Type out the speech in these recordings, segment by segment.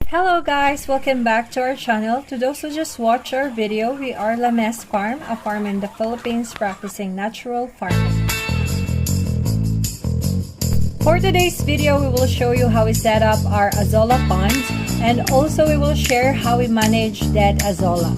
Hello guys, welcome back to our channel. To those who just watched our video, we are La Mess Farm, a farm in the Philippines practicing natural farming. For today's video, we will show you how we set up our Azolla ponds, and also we will share how we manage dead Azolla.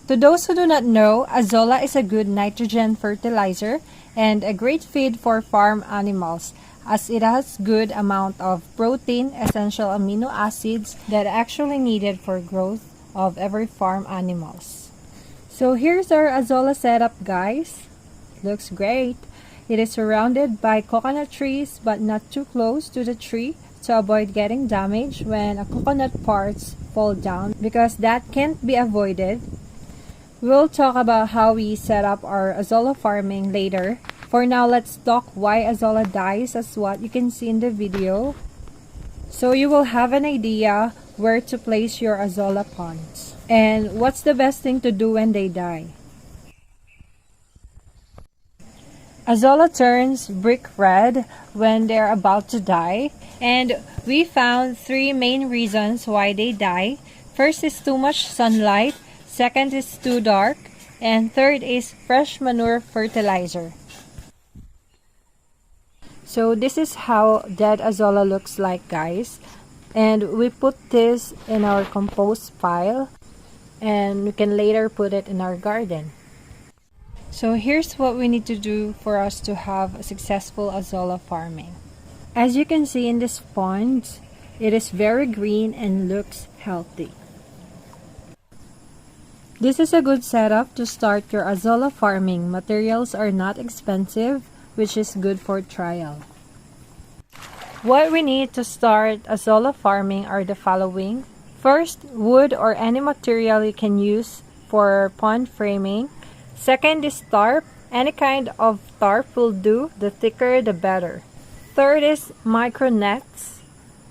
To those who do not know, Azolla is a good nitrogen fertilizer and a great feed for farm animals as it has good amount of protein, essential amino acids that are actually needed for growth of every farm animals. So here's our Azolla setup, guys. Looks great. It is surrounded by coconut trees but not too close to the tree to avoid getting damaged when a coconut parts fall down, because that can't be avoided. We'll talk about how we set up our Azolla farming later. For now, let's talk why Azolla dies, as what you can see in the video, so you will have an idea where to place your Azolla ponds and what's the best thing to do when they die. Azolla turns brick red when they're about to die, and we found three main reasons why they die. First is too much sunlight. Second is too dark, and third is fresh manure fertilizer. So this is how dead Azolla looks like, guys, and we put this in our compost pile and we can later put it in our garden. So here's what we need to do for us to have a successful Azolla farming. As you can see in this pond, it is very green and looks healthy. This is a good setup to start your Azolla farming. Materials are not expensive, which is good for trial. What we need to start Azolla farming are the following. First, wood or any material you can use for pond framing. Second is tarp. Any kind of tarp will do. The thicker, the better. Third is micro nets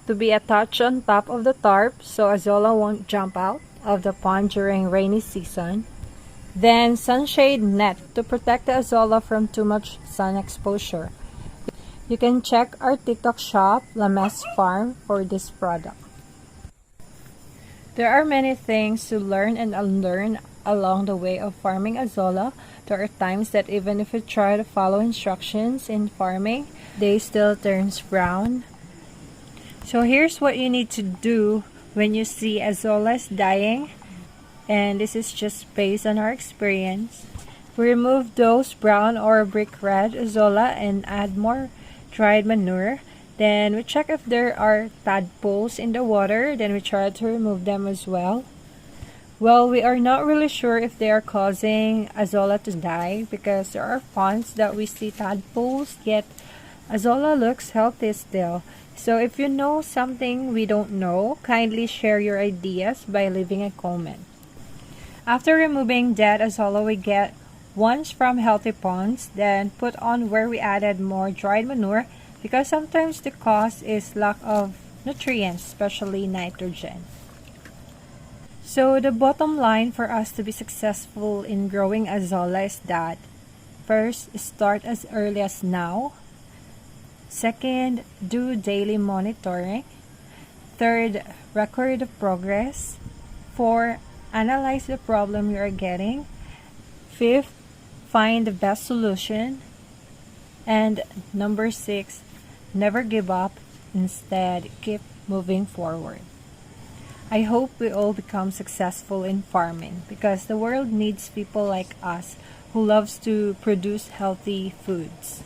to be attached on top of the tarp so Azolla won't jump out of the pond during rainy season. Then sunshade net to protect the Azolla from too much sun exposure. You can check our TikTok shop, La Mess Farm, for this product. There are many things to learn and unlearn along the way of farming Azolla. There are times that even if you try to follow instructions in farming, they still turns brown. So here's what you need to do when you see Azollas dying, and this is just based on our experience. We remove those brown or brick red Azolla and add more dried manure. Then we check if there are tadpoles in the water, then we try to remove them as well. Well, we are not really sure if they are causing Azolla to die, because there are ponds that we see tadpoles, yet Azolla looks healthy still. So if you know something we don't know, kindly share your ideas by leaving a comment. After removing dead Azolla, we get ones from healthy ponds, then put on where we added more dried manure, because sometimes the cause is lack of nutrients, especially nitrogen. So the bottom line for us to be successful in growing Azolla is that first, start as early as now. Second, do daily monitoring. Third, record the progress. 4, analyze the problem you are getting. 5th, find the best solution. And number 6, never give up. Instead, keep moving forward. I hope we all become successful in farming, because the world needs people like us who loves to produce healthy foods.